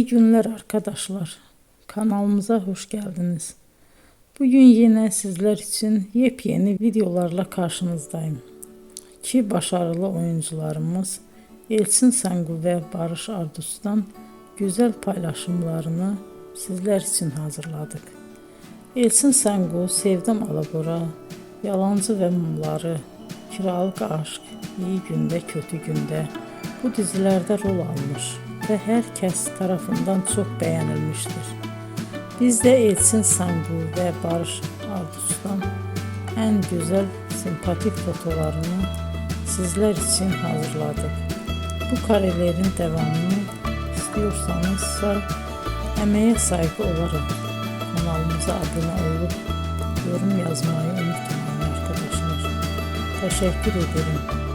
İyi günler arkadaşlar. Kanalımıza hoş geldiniz. Bugün yine sizler için yepyeni videolarla karşınızdayım. İki başarılı oyuncularımız Elçin Sangu ve Barış Ardus'tan güzel paylaşımlarını sizler için hazırladık. Elçin Sangu, Sevdim Alabora, Yalancı ve Mumları, Kiralık Aşk, İyi Günde Kötü Günde bu dizilerde rol almış ve herkes tarafından çok beğenilmiştir. Biz de Elçin Sangu ve Barış Ardus'tan en güzel sempatik fotolarını sizler için hazırladık. Bu karelerin devamını istiyorsanız emeğe saygı olarak kanalımıza abone olup yorum yazmayı unutmayın arkadaşlar. Teşekkür ederim.